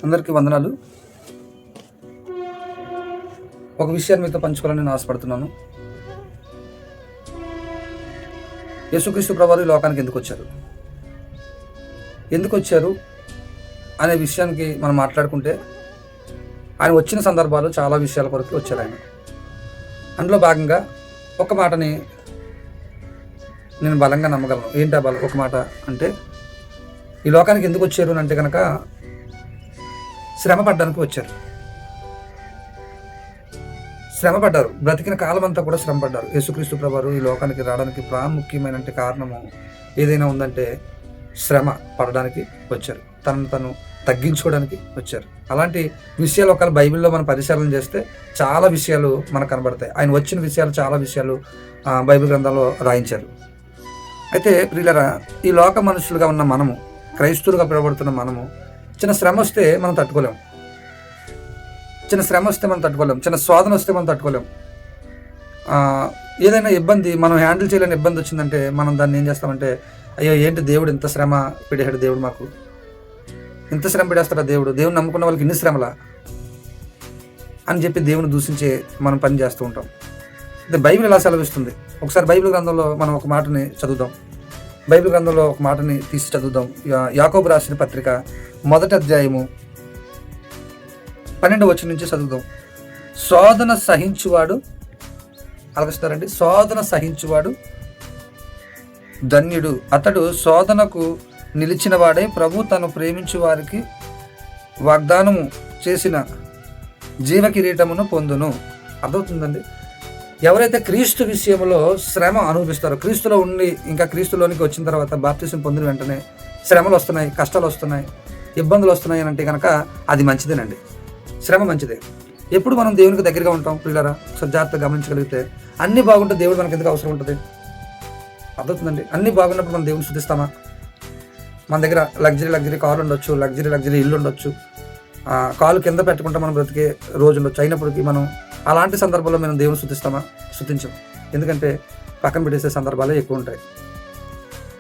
అందరికీ వందనాలు. ఒక విషయాన్ని మీతో పంచుకోవాలని నేను ఆశపడుతున్నాను. యేసుక్రీస్తు ప్రభువారు ఈ లోకానికి ఎందుకు వచ్చారు అనే విషయానికి మనం మాట్లాడుకుంటే, ఆయన వచ్చిన సందర్భాలు చాలా విషయాల కొరకు వచ్చారు ఆయన. అందులో భాగంగా ఒక మాటని నేను బలంగా నమ్మగలను. ఏంటి ఆ ఒక మాట అంటే, ఈ లోకానికి ఎందుకు వచ్చారు అంటే కనుక శ్రమ పడ్డానికి వచ్చారు. శ్రమ పడ్డారు. బ్రతికిన కాలం అంతా కూడా శ్రమ పడ్డారు. యేసుక్రీస్తు ప్రభువారు ఈ లోకానికి రావడానికి ప్రాముఖ్యమైన కారణము ఏదైనా ఉందంటే శ్రమ పడడానికి వచ్చారు. తనను తను తగ్గించుకోవడానికి వచ్చారు. అలాంటి విషయాలు ఒకవేళ బైబిల్లో మనం పరిశీలన చేస్తే చాలా విషయాలు మనకు కనబడతాయి. ఆయన వచ్చిన విషయాలు చాలా విషయాలు బైబిల్ గ్రంథంలో రాయించారు. అయితే ప్రియులారా, ఈ లోక మనుషులుగా ఉన్న మనము, క్రైస్తవులుగా పిలువబడుతున్న మనము, చిన్న శ్రమ వస్తే మనం తట్టుకోలేం. చిన్న శోధన వస్తే మనం తట్టుకోలేం. ఏదైనా ఇబ్బంది మనం హ్యాండిల్ చేయలేని ఇబ్బంది వచ్చిందంటే మనం దాన్ని ఏం చేస్తామంటే, అయ్యో ఏంటి దేవుడు ఇంత శ్రమ పెడేశాడు, దేవుడు మాకు ఇంత శ్రమ పెడేస్తాడా దేవుడు నమ్ముకున్న వాళ్ళకి ఇన్ని శ్రమలా అని చెప్పి దేవుని దూషించే మనం పని చేస్తూ ఉంటాం. అయితే బైబిల్ ఎలా సెలవిస్తుంది? ఒకసారి బైబిల్ గ్రంథంలో మనం ఒక మాటని చదువుదాం. బైబిల్ గ్రంథంలో ఒక మాటని తీసి చదువుదాం. యాకోబు రాసిన పత్రిక 1వ అధ్యాయము 12వ వచనం నుంచి చదువుదాం. శోధన సహించువాడు, అలాగేస్తారండి, శోధన సహించువాడు ధన్యుడు, అతడు శోధనకు నిలిచిన వాడే ప్రభు తను ప్రేమించు వారికి వాగ్దానము చేసిన జీవ కిరీటమును పొందును. అర్థమవుతుందండి? ఎవరైతే క్రీస్తు విషయంలో శ్రమ అనుభవిస్తారో, క్రీస్తులో ఉండి ఇంకా క్రీస్తులోనికి వచ్చిన తర్వాత బాప్తిసం పొందిన వెంటనే శ్రమలు వస్తున్నాయి, కష్టాలు వస్తున్నాయి, ఇబ్బందులు వస్తున్నాయి అని అంటే కనుక అది మంచిదేనండి. శ్రమ మంచిదే. ఎప్పుడు మనం దేవునికి దగ్గరగా ఉంటాం ప్రియులారా, జాగ్రత్తగా గమనించగలిగితే అన్నీ బాగుంటే దేవుడు మనకి ఎందుకు అవసరం ఉంటుంది? అర్థవుతుందండి? అన్నీ బాగున్నప్పుడు మనం దేవుని స్తుతిస్తామా? మన దగ్గర లగ్జరీ కారు ఉండొచ్చు, లగ్జరీ ఇల్లు ఉండొచ్చు, కాలు కింద పెట్టుకుంటే మనం బ్రతికే రోజు ఉండొచ్చు. అయినప్పటికీ మనం అలాంటి సందర్భాల్లో మనం దేవుని స్తుతించాం. ఎందుకంటే పక్కన పెట్టేసే సందర్భాలే ఎక్కువ ఉంటాయి.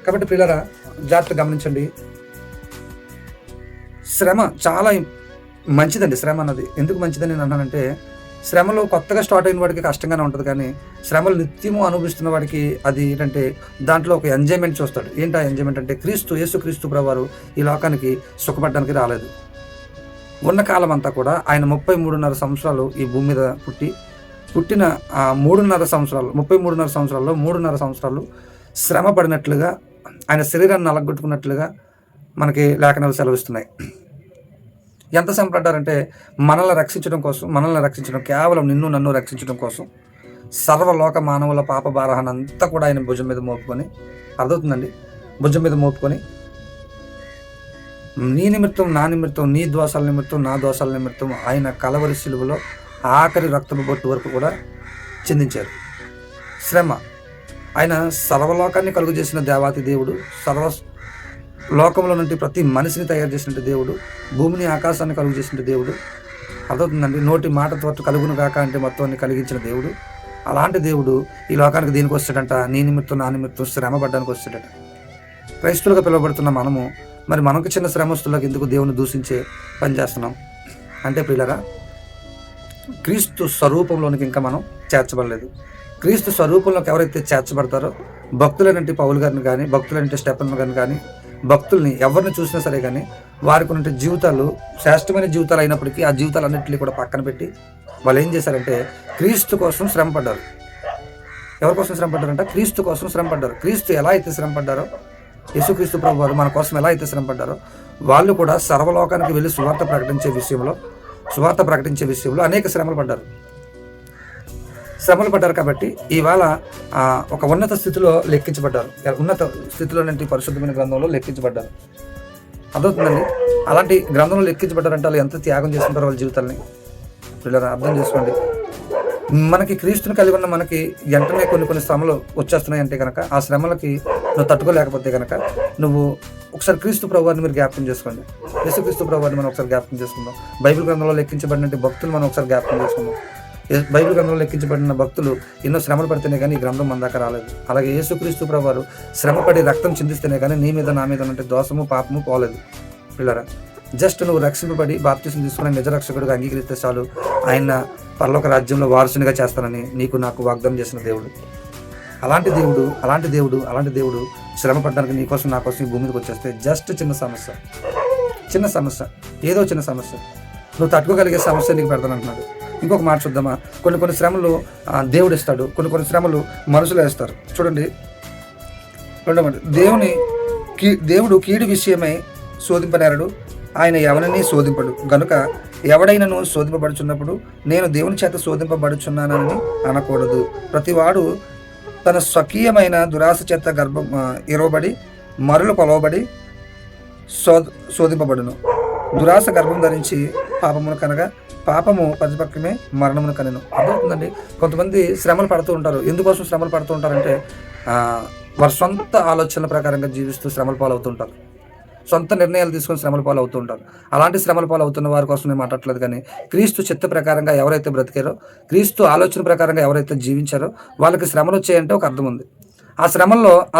కాబట్టి ప్రియులారా, జాగ్రత్తగా గమనించండి. శ్రమ చాలా మంచిదండి. శ్రమ అన్నది ఎందుకు మంచిదని నేను అన్నానంటే, శ్రమలో కొత్తగా స్టార్ట్ అయిన వాడికి కష్టంగానే ఉంటుంది, కానీ శ్రమలు నిత్యము అనుభవిస్తున్న వాడికి అది ఏంటంటే దాంట్లో ఒక ఎంజాయ్మెంట్ చూస్తాడు. ఏంటి ఆ ఎంజాయ్మెంట్ అంటే, యేసుక్రీస్తు ప్రభువారు ఈ లోకానికి సుఖపడడానికి రాలేదు. ఉన్న కాలం అంతా కూడా ఆయన 33.5 సంవత్సరాలు ఈ భూమి మీద పుట్టిన 3.5 సంవత్సరాలు, 33.5 సంవత్సరాల్లో 3.5 సంవత్సరాలు శ్రమ పడినట్లుగా, ఆయన శరీరాన్ని నలగొట్టుకున్నట్లుగా మనకి లేఖనాలు సెలవిస్తున్నాయి. ఎంత శ్రమ పడ్డారంటే మనల్ని రక్షించడం, కేవలం నిన్ను నన్ను రక్షించడం కోసం సర్వలోక మానవుల పాప భారాన్ని అంతా కూడా ఆయన భుజం మీద మోపుకొని, అర్థవుతుందండి, భుజం మీద మోపుకొని నీ నిమిత్తం, నా నిమిత్తం, నీ దోషాల నిమిత్తం, నా దోషాల నిమిత్తం ఆయన కలవరి శిలువలో ఆఖరి రక్తపు బొట్టు వరకు కూడా చిందించారు. శ్రమ. ఆయన సర్వలోకాన్ని కలుగు చేసిన దేవాతి దేవుడు, సర్వ లోకంలో నుండి ప్రతి మనిషిని తయారు చేసిన దేవుడు, భూమిని ఆకాశాన్ని కలుగు చేసిన దేవుడు, అర్థవుతుందండి, నోటి మాట తోట కలుగును కాక అంటే మొత్తాన్ని కలిగించిన దేవుడు. అలాంటి దేవుడు ఈ లోకానికి దీనికి వస్తాడంట, నీ నిమిత్తం, నా నిమిత్తం శ్రమ పడ్డానికి వస్తాడట. క్రైస్తువులుగా పిలువబడుతున్న మనము మరి మనకు చిన్న శ్రమస్తులకు ఎందుకు దేవుని దూషించే పని చేస్తున్నాం అంటే ప్రియులారా, క్రీస్తు స్వరూపంలోనికి ఇంకా మనం చేర్చబడలేదు. క్రీస్తు స్వరూపంలోకి ఎవరైతే చేర్చబడతారో, భక్తులైనటువంటి పౌలు గారిని కానీ, భక్తులైనటువంటి స్టెఫన్ గారిని కానీ, భక్తుల్ని ఎవరిని చూసినా సరే కానీ వారికి ఉన్న జీవితాలు శ్రేష్టమైన జీవితాలు అయినప్పటికీ ఆ జీవితాలన్నింటినీ కూడా పక్కన పెట్టి వాళ్ళు ఏం చేశారంటే క్రీస్తు కోసం శ్రమ పడ్డారు. ఎవరి కోసం శ్రమ పడ్డారంటే క్రీస్తు కోసం శ్రమ పడ్డారు. క్రీస్తు ఎలా అయితే శ్రమ పడ్డారో, యేసుక్రీస్తు ప్రభువారు మన కోసం ఎలా అయితే శ్రమ పడ్డారో, వాళ్ళు కూడా సర్వలోకానికి వెళ్ళి సువార్త ప్రకటించే విషయంలో అనేక శ్రమలు పడ్డారు. కాబట్టి ఇవాళ ఒక ఉన్నత స్థితిలో లెక్కించబడ్డారు. ఉన్నత స్థితిలో పరిశుద్ధమైన గ్రంథంలో లెక్కించబడ్డారు. అర్థవుతుందండి? అలాంటి గ్రంథంలో లెక్కించబడ్డారంటే వాళ్ళు ఎంత త్యాగం చేసుకుంటారు వాళ్ళ జీవితాలని. పిల్లలు అర్థం చేసుకోండి. మనకి క్రీస్తుని కలిగి ఉన్న మనకి వెంటనే కొన్ని శ్రమలు వచ్చేస్తున్నాయి అంటే కనుక ఆ శ్రమలకి నువ్వు తట్టుకోలేకపోతే కనుక నువ్వు ఒకసారి క్రీస్తు ప్రభువారిని మీరు జ్ఞాపకం చేసుకోండి. యేసుక్రీస్తు ప్రభువారిని మనం ఒకసారి జ్ఞాపకం చేసుకుందాం. బైబిల్ గ్రంథంలో లెక్కించబడిన భక్తులు మనం ఒకసారి జ్ఞాపకం చేసుకుందాం. బైబిల్ గ్రంథంలో లెక్కించబడిన భక్తులు ఎన్నో శ్రమలు పడితేనే కానీ ఈ గ్రంథం మన దాకా రాలేదు. అలాగే యేసుక్రీస్తు ప్రభువారు శ్రమపడి రక్తం చిందిస్తేనే కానీ నీ మీద, నా మీద అంటే దోషము, పాపము పోలేదు. పిల్లరా, జస్ట్ నువ్వు రక్షింపబడి బాప్తిసం తీసుకుని నిజ రక్షకుడిగా అంగీకరిస్తే చాలు, ఆయన పరలోక రాజ్యంలో వారసునిగా చేస్తానని నీకు నాకు వాగ్దానం చేసిన దేవుడు. అలాంటి దేవుడు అలాంటి దేవుడు అలాంటి దేవుడు శ్రమ పడడానికి నీకోసం నా కోసం ఈ భూమి మీదకి వచ్చేస్తే జస్ట్ చిన్న సమస్య ఏదో చిన్న సమస్య నువ్వు తట్టుకోగలిగే సమస్య నీకు పెడతానంటున్నాడు. ఇంకొక మాట చూద్దామా? కొన్ని శ్రమలు దేవుడు ఇస్తాడు, కొన్ని శ్రమలు మనుషులు వేస్తారు. చూడండి, రెండో మాట, దేవుడు కీడు విషయమై శోధింపనేరడు, ఆయన ఎవరిని శోధింపడు గనుక ఎవడైనను శోధింపబడుచున్నప్పుడు నేను దేవుని చేత శోధింపబడుచున్నానని అనకూడదు. ప్రతివాడు తన స్వకీయమైన దురాశ చేత ఇరవబడి మరులు కొలవబడి శోధింపబడును. దురాశ గర్భం ధరించి పాపమును కనగా పాపము ప్రతిపక్షమే మరణమును కనెను. అర్థమవుతుందండి? కొంతమంది శ్రమలు పడుతూ ఉంటారు. ఎందుకోసం శ్రమలు పడుతూ ఉంటారంటే వారి సొంత ఆలోచనల ప్రకారంగా జీవిస్తూ శ్రమల పాలవుతుంటారు, సొంత నిర్ణయాలు తీసుకొని శ్రమల పాలు అవుతూ ఉంటారు. అలాంటి శ్రమల పాలు అవుతున్న వారి కోసం నేను మాట్లాడలేదు. కానీ క్రీస్తు చిత్త ప్రకారంగా ఎవరైతే బ్రతికారో, క్రీస్తు ఆలోచన ప్రకారంగా ఎవరైతే జీవించారో వాళ్ళకి శ్రమలు వచ్చాయంటే ఒక అర్థం ఉంది. ఆ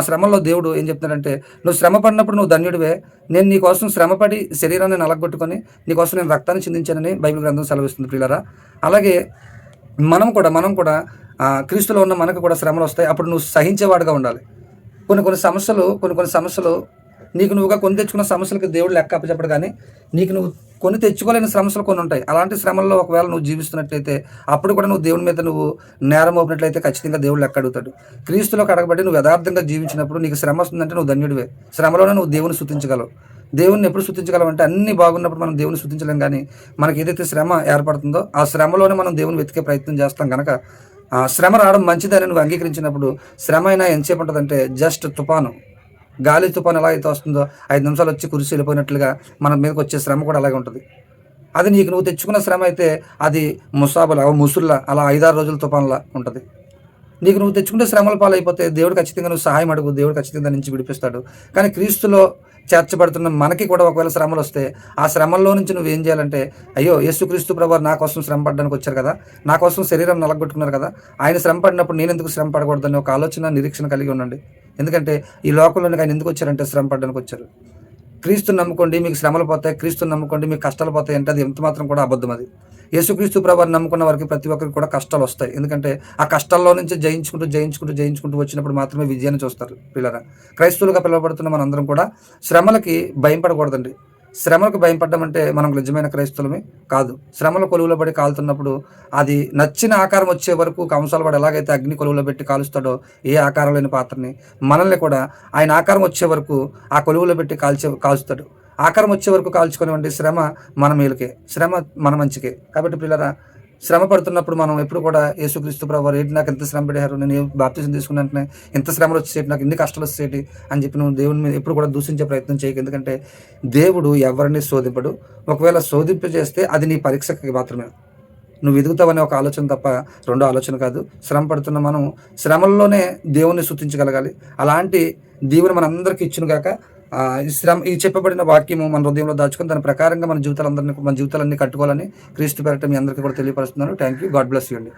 శ్రమల్లో దేవుడు ఏం చెప్తున్నాడంటే, నువ్వు శ్రమ పడినప్పుడు నువ్వు ధన్యుడివే, నేను నీకోసం శ్రమపడి శరీరాన్ని నలగొట్టుకొని నీకోసం నేను రక్తాన్ని చిందించానని బైబిల్ గ్రంథం సెలవిస్తుంది ప్రియులారా. అలాగే మనం కూడా క్రీస్తులో ఉన్న మనకు కూడా శ్రమలు వస్తాయి. అప్పుడు నువ్వు సహించేవాడుగా ఉండాలి. కొన్ని సమస్యలు నీకు నువ్వుగా కొని తెచ్చుకున్న సమస్యలకు దేవుడు లెక్క అప్పచెప్పడు. కానీ నీకు నువ్వు కొని తెచ్చుకోలేని సమస్యలు కొన్ని ఉంటాయి. అలాంటి శ్రమల్లో ఒకవేళ నువ్వు జీవిస్తున్నట్లయితే అప్పుడు కూడా నువ్వు దేవుని మీద నువ్వు నేరం మోపినట్లయితే ఖచ్చితంగా దేవుడు లెక్క అడుగుతాడు. క్రీస్తులో కడగబడి నువ్వు యథార్థంగా జీవించినప్పుడు నీకు శ్రమ వస్తుందంటే నువ్వు ధన్యుడివే. శ్రమలోనే నువ్వు దేవుని స్తుతించగలవు. దేవుని ఎప్పుడు స్తుతించగలవు అంటే అన్ని బాగున్నప్పుడు మనం దేవుని స్తుతించలేం. కానీ మనకి ఏదైతే శ్రమ ఏర్పడుతుందో ఆ శ్రమలోనే మనం దేవుని వెతికే ప్రయత్నం చేస్తాం. కనుక శ్రమ రావడం మంచిదని నువ్వు అంగీకరించినప్పుడు శ్రమ అయినా ఎంతసేపు ఉంటుందంటే జస్ట్ గాలి తుఫాను ఎలా అయితే వస్తుందో 5 నిమిషాలు వచ్చి కురిసి వెళ్ళిపోయినట్లుగా మన మీదకి వచ్చే శ్రమ కూడా అలాగే ఉంటుంది. అది నువ్వు తెచ్చుకున్న శ్రమ అయితే అది ముసుల్లా అలా 5-6 రోజుల తుఫానులా ఉంటుంది. నువ్వు తెచ్చుకుంటే శ్రమల పాలైపోతే దేవుడు ఖచ్చితంగా నువ్వు సహాయం అడుగు, దేవుడు ఖచ్చితంగా నుంచి విడిపిస్తాడు. కానీ క్రీస్తులో చేర్చబడుతున్న మనకి కూడా ఒకవేళ శ్రమలు వస్తే ఆ శ్రమల్లో నుంచి నువ్వు ఏం చేయాలంటే, అయ్యో యేసుక్రీస్తు ప్రభువారు నా కోసం శ్రమ పడడానికి వచ్చారు కదా, నా కోసం శరీరం నలగొట్టుకున్నారు కదా, ఆయన శ్రమ పడినప్పుడు నేను ఎందుకు శ్రమ పడకూడదని ఒక ఆలోచన నిరీక్షణ కలిగి ఉండండి. ఎందుకంటే ఈ లోకంలోనికి ఆయన ఎందుకు వచ్చారంటే శ్రమ పడడానికి వచ్చారు. క్రీస్తుని నమ్ముకోండి మీకు శ్రమలు పోతాయి, క్రీస్తుని నమ్ముకోండి మీకు కష్టాలు పోతాయి అంటే అది ఎంత మాత్రం కూడా అబద్ధం. అది యేసుక్రీస్తు ప్రభువారిని నమ్ముకున్న వారికి ప్రతి ఒక్కరికి కూడా కష్టాలు వస్తాయి. ఎందుకంటే ఆ కష్టాల్లో నుంచి జయించుకుంటూ వచ్చినప్పుడు మాత్రమే విజయాన్ని చూస్తారు. పిల్లరా, క్రైస్తవులుగా పిలువబడుతున్న మనందరం కూడా శ్రమలకి భయపడకూడదండి. శ్రమలకు భయపడ్డం అంటే మనం నిజమైన క్రైస్తవులమే కాదు. శ్రమల కొలువులో పడి కాలుతున్నప్పుడు అది నచ్చిన ఆకారం వచ్చే వరకు కంసాల వాడు ఎలాగైతే అగ్ని కొలువులో పెట్టి కాలుస్తాడో ఏ ఆకారం లేని పాత్రని మనల్ని కూడా ఆయన ఆకారం వచ్చే వరకు ఆ కొలువులో పెట్టి కాల్చుతాడు. ఆకారం వచ్చే వరకు కాల్చుకునేవంటి శ్రమ మన మేలుకే, శ్రమ మన మంచికే. కాబట్టి పిల్లరా, శ్రమ పడుతున్నప్పుడు మనం ఎప్పుడు కూడా యేసుక్రీస్తు ప్రభువారు ఏంటి నాకు ఎంత శ్రమ పడారు, నేను బాప్తిసం తీసుకున్న వెంటనే ఎంత శ్రమలు వచ్చేటి, నాకు ఎన్ని కష్టాలు వచ్చేటి అని చెప్పి నువ్వు దేవుని మీద ఎప్పుడు కూడా దూషించే ప్రయత్నం చేయకు. ఎందుకంటే దేవుడు ఎవరిని శోధింపడు. ఒకవేళ శోధింపజేస్తే అది నీ పరీక్షకి మాత్రమే, నువ్వు ఎదుగుతావనే ఒక ఆలోచన తప్ప రెండో ఆలోచన కాదు. శ్రమ పడుతున్న మనం శ్రమల్లోనే దేవుణ్ణి స్తుతించగలగాలి. అలాంటి దేవుని మనందరికీ ఇచ్చును గాక. ఈ చెప్పబడిన వాక్యము మన హృదయంలో దాచుకొని దాని ప్రకారంగా మన జీవితాలన్నీ కట్టుకోవాలని క్రీస్తు పేరట మీ అందరికీ కూడా తెలియపరుస్తున్నాను. Thank you. God bless you అండి.